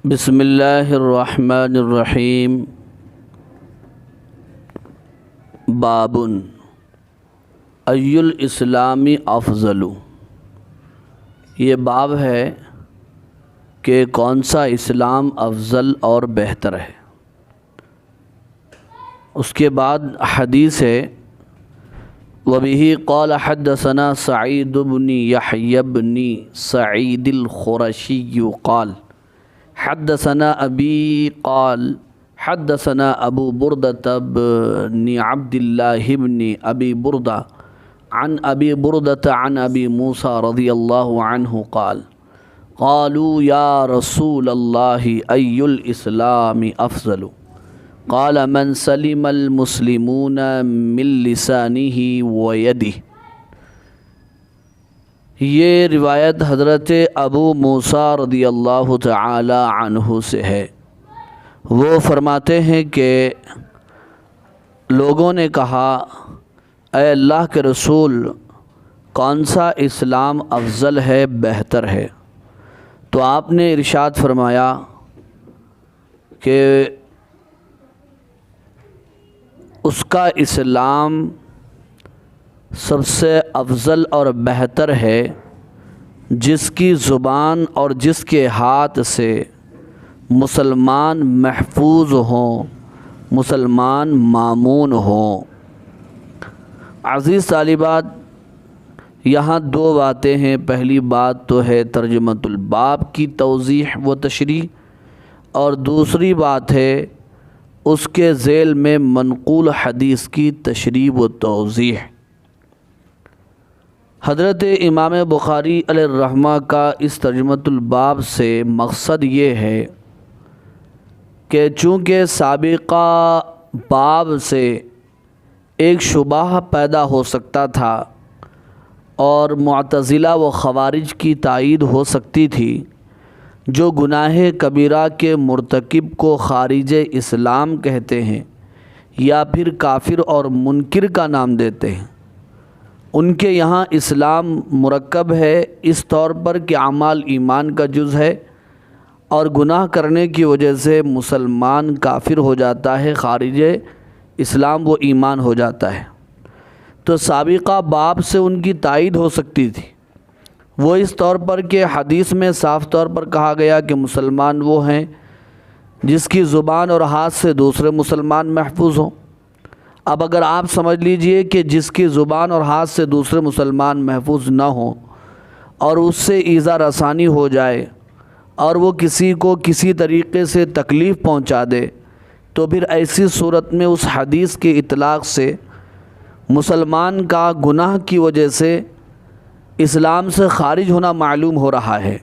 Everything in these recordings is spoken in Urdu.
بسم اللہ الرحمن الرحیم۔ باب ای الاسلام افضل، یہ باب ہے کہ کون سا اسلام افضل اور بہتر ہے۔ اس کے بعد حدیث ہے وبه قال حدثنا سعید بن یحیی بن سعید الخرشی قال حدثنا ابی قال حدثنا ابو بردة بن عبد الله بن ابی بردة عن ابی بردة عن ابی موسیٰ رضی اللہ عنہ قال قالوا یا رسول اللہ ای الاسلام افضل قال من سلم المسلمون من لسانه ویده۔ یہ روایت حضرت ابو موسیٰ رضی اللہ تعالی عنہ سے ہے۔ وہ فرماتے ہیں کہ لوگوں نے کہا اے اللہ کے رسول کون سا اسلام افضل ہے، بہتر ہے؟ تو آپ نے ارشاد فرمایا کہ اس کا اسلام سب سے افضل اور بہتر ہے جس کی زبان اور جس کے ہاتھ سے مسلمان محفوظ ہوں، مسلمان مامون ہوں۔ عزیز طالبات، یہاں دو باتیں ہیں۔ پہلی بات تو ہے ترجمۃ الباب کی توضیح و تشریح، اور دوسری بات ہے اس کے ذیل میں منقول حدیث کی تشریح و توضیح۔ حضرت امام بخاری علیہ الرحمہ کا اس ترجمۃ الباب سے مقصد یہ ہے کہ چونکہ سابقہ باب سے ایک شبہ پیدا ہو سکتا تھا اور معتزلہ و خوارج کی تائید ہو سکتی تھی، جو گناہ کبیرہ کے مرتکب کو خارج اسلام کہتے ہیں یا پھر کافر اور منکر کا نام دیتے ہیں، ان کے یہاں اسلام مرکب ہے اس طور پر کہ اعمال ایمان کا جز ہے، اور گناہ کرنے کی وجہ سے مسلمان کافر ہو جاتا ہے، خارج اسلام و ایمان ہو جاتا ہے۔ تو سابقہ باب سے ان کی تائید ہو سکتی تھی، وہ اس طور پر کہ حدیث میں صاف طور پر کہا گیا کہ مسلمان وہ ہیں جس کی زبان اور ہاتھ سے دوسرے مسلمان محفوظ ہوں۔ اب اگر آپ سمجھ لیجئے کہ جس کی زبان اور ہاتھ سے دوسرے مسلمان محفوظ نہ ہوں اور اس سے ایذا رسانی ہو جائے اور وہ کسی کو کسی طریقے سے تکلیف پہنچا دے، تو پھر ایسی صورت میں اس حدیث کے اطلاق سے مسلمان کا گناہ کی وجہ سے اسلام سے خارج ہونا معلوم ہو رہا ہے۔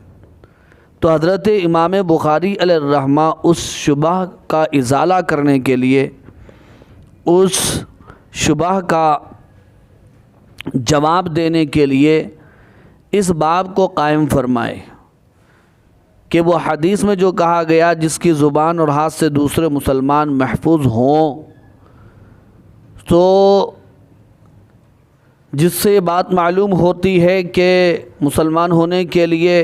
تو حضرت امام بخاری علیہ الرحمہ اس شبہ کا ازالہ کرنے کے لیے، اس شبہ کا جواب دینے کے لیے اس باب کو قائم فرمائے کہ وہ حدیث میں جو کہا گیا جس کی زبان اور ہاتھ سے دوسرے مسلمان محفوظ ہوں، تو جس سے یہ بات معلوم ہوتی ہے کہ مسلمان ہونے کے لیے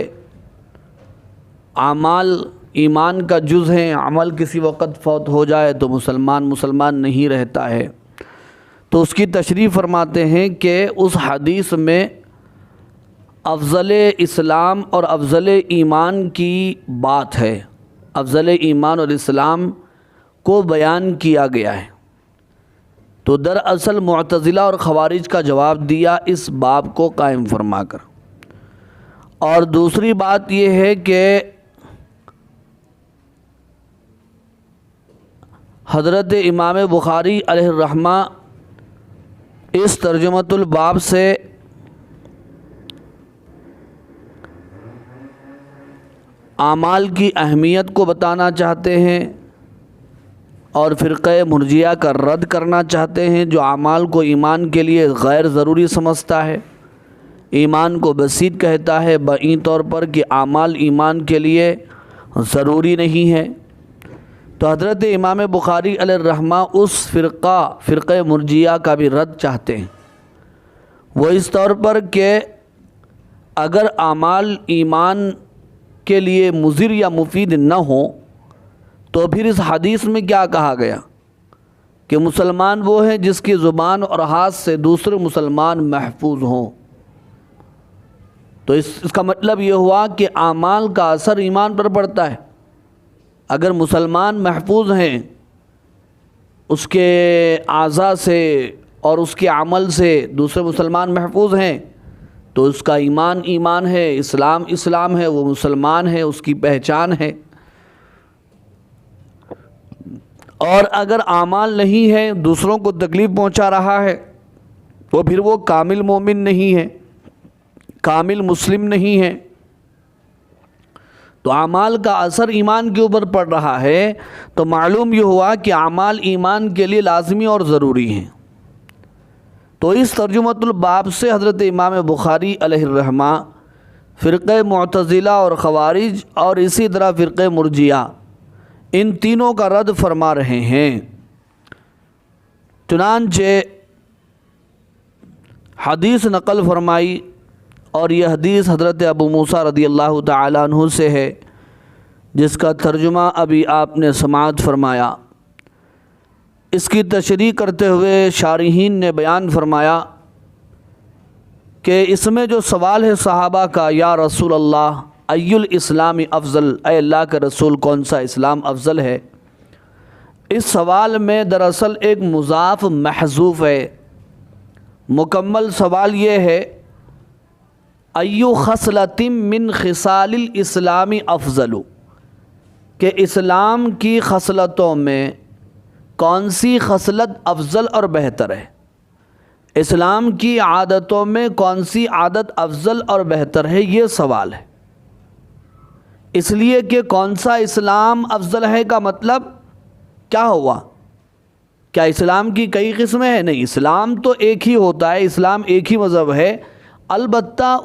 اعمال ایمان کا جز ہیں، عمل کسی وقت فوت ہو جائے تو مسلمان نہیں رہتا ہے۔ تو اس کی تشریح فرماتے ہیں کہ اس حدیث میں افضل اسلام اور افضل ایمان کی بات ہے، افضل ایمان اور اسلام کو بیان کیا گیا ہے۔ تو دراصل معتزلہ اور خوارج کا جواب دیا اس باب کو قائم فرما کر۔ اور دوسری بات یہ ہے کہ حضرت امام بخاری علیہ الرحمہ اس ترجمۃ الباب سے اعمال کی اہمیت کو بتانا چاہتے ہیں اور فرقہ مرجیہ کا رد کرنا چاہتے ہیں، جو اعمال کو ایمان کے لیے غیر ضروری سمجھتا ہے، ایمان کو بسیط کہتا ہے بعین طور پر کہ اعمال ایمان کے لیے ضروری نہیں ہے۔ تو حضرت امام بخاری علیہ الرحمہ اس فرقہ مرجیہ کا بھی رد چاہتے ہیں، وہ اس طور پر کہ اگر اعمال ایمان کے لیے مضر یا مفید نہ ہو، تو پھر اس حدیث میں کیا کہا گیا کہ مسلمان وہ ہے جس کی زبان اور ہاتھ سے دوسرے مسلمان محفوظ ہوں۔ تو اس کا مطلب یہ ہوا کہ اعمال کا اثر ایمان پر پڑتا ہے۔ اگر مسلمان محفوظ ہیں اس کے اعضاء سے اور اس کے عمل سے، دوسرے مسلمان محفوظ ہیں، تو اس کا ایمان ایمان ہے، اسلام اسلام ہے، وہ مسلمان ہے، اس کی پہچان ہے۔ اور اگر اعمال نہیں ہے، دوسروں کو تکلیف پہنچا رہا ہے، تو پھر وہ کامل مومن نہیں ہے، کامل مسلم نہیں ہے۔ تو اعمال کا اثر ایمان کے اوپر پڑ رہا ہے، تو معلوم یہ ہوا کہ اعمال ایمان کے لیے لازمی اور ضروری ہیں۔ تو اس ترجمۃ الباب سے حضرت امام بخاری علیہ الرحمہ فرقہ معتزلہ اور خوارج اور اسی طرح فرقہ مرجیہ، ان تینوں کا رد فرما رہے ہیں۔ چنانچہ حدیث نقل فرمائی، اور یہ حدیث حضرت ابو موسیٰ رضی اللہ تعالیٰ عنہ سے ہے، جس کا ترجمہ ابھی آپ نے سماعت فرمایا۔ اس کی تشریح کرتے ہوئے شارحین نے بیان فرمایا کہ اس میں جو سوال ہے صحابہ کا، یا رسول اللہ ای الاسلام افضل، اے اللہ کے رسول کون سا اسلام افضل ہے، اس سوال میں دراصل ایک مضاف محذوف ہے۔ مکمل سوال یہ ہے، ایو خصلۃ من خصال الاسلام افضل، کہ اسلام کی خصلتوں میں کون سی خصلت افضل اور بہتر ہے، اسلام کی عادتوں میں کون سی عادت افضل اور بہتر ہے، یہ سوال ہے۔ اس لیے کہ کون سا اسلام افضل ہے کا مطلب کیا ہوا؟ کیا اسلام کی کئی قسمیں ہیں؟ نہیں، اسلام تو ایک ہی ہوتا ہے، اسلام ایک ہی مذہب ہے، البتہ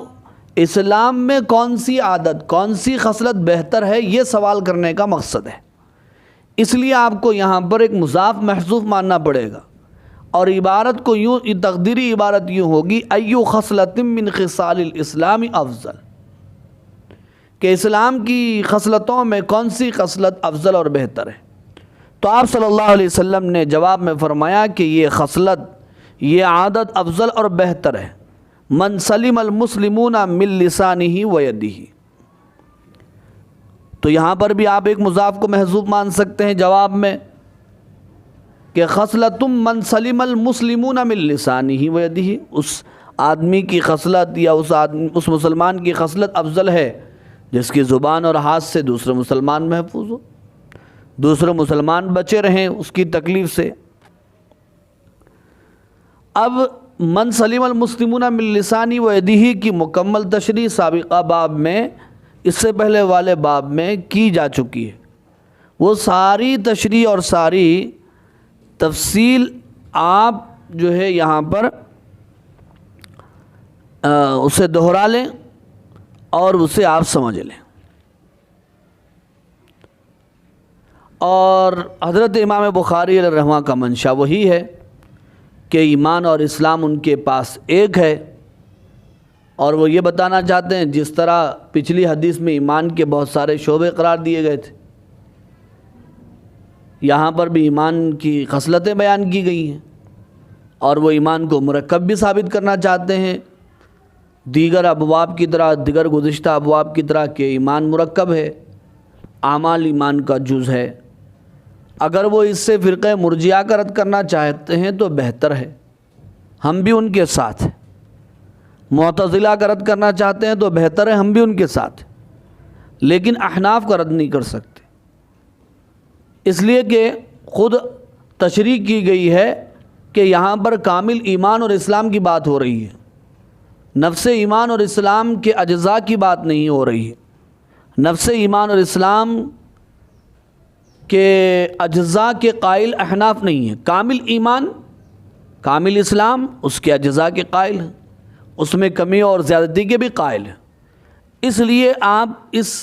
اسلام میں کون سی عادت، کون سی خصلت بہتر ہے، یہ سوال کرنے کا مقصد ہے۔ اس لیے آپ کو یہاں پر ایک مضاف محذوف ماننا پڑے گا، اور عبارت کو یوں، تقدیری عبارت یوں ہوگی، ایو خصلۃ من خصال الاسلام افضل، کہ اسلام کی خصلتوں میں کون سی خصلت افضل اور بہتر ہے۔ تو آپ صلی اللہ علیہ وسلم نے جواب میں فرمایا کہ یہ خصلت، یہ عادت افضل اور بہتر ہے، من سلم المسلمون من لسانہ و یدہ۔ تو یہاں پر بھی آپ ایک مضاف کو محذوف مان سکتے ہیں جواب میں، کہ خصلۃ من سلم المسلمون من لسانہ و یدہ، اس آدمی کی خصلت یا اس مسلمان کی خصلت افضل ہے جس کی زبان اور ہاتھ سے دوسرے مسلمان محفوظ ہو، دوسرے مسلمان بچے رہیں اس کی تکلیف سے۔ اب من سلم المسلمون من لسانہ و یدہ کی مکمل تشریح سابقہ باب میں، اس سے پہلے والے باب میں کی جا چکی ہے۔ وہ ساری تشریح اور ساری تفصیل آپ جو ہے یہاں پر اسے دہرا لیں اور اسے آپ سمجھ لیں۔ اور حضرت امام بخاری علیہ الرحمہ کا منشا وہی ہے کہ ایمان اور اسلام ان کے پاس ایک ہے، اور وہ یہ بتانا چاہتے ہیں جس طرح پچھلی حدیث میں ایمان کے بہت سارے شعبے قرار دیے گئے تھے، یہاں پر بھی ایمان کی خصلتیں بیان کی گئی ہیں، اور وہ ایمان کو مرکب بھی ثابت کرنا چاہتے ہیں دیگر ابواب کی طرح، دیگر گزشتہ ابواب کی طرح کہ ایمان مرکب ہے، اعمال ایمان کا جز ہے۔ اگر وہ اس سے فرقہ مرجیہ کا رد کرنا چاہتے ہیں تو بہتر ہے، ہم بھی ان کے ساتھ ہیں۔ معتزلہ کا رد کرنا چاہتے ہیں تو بہتر ہے، ہم بھی ان کے ساتھ ہیں، لیکن احناف کا رد نہیں کر سکتے، اس لیے کہ خود تشریح کی گئی ہے کہ یہاں پر کامل ایمان اور اسلام کی بات ہو رہی ہے، نفس ایمان اور اسلام کے اجزاء کی بات نہیں ہو رہی ہے۔ نفس ایمان اور اسلام کے اجزاء کے قائل احناف نہیں ہیں، کامل ایمان، کامل اسلام اس کے اجزاء کے قائل ہیں، اس میں کمی اور زیادتی کے بھی قائل ہیں۔ اس لیے آپ اس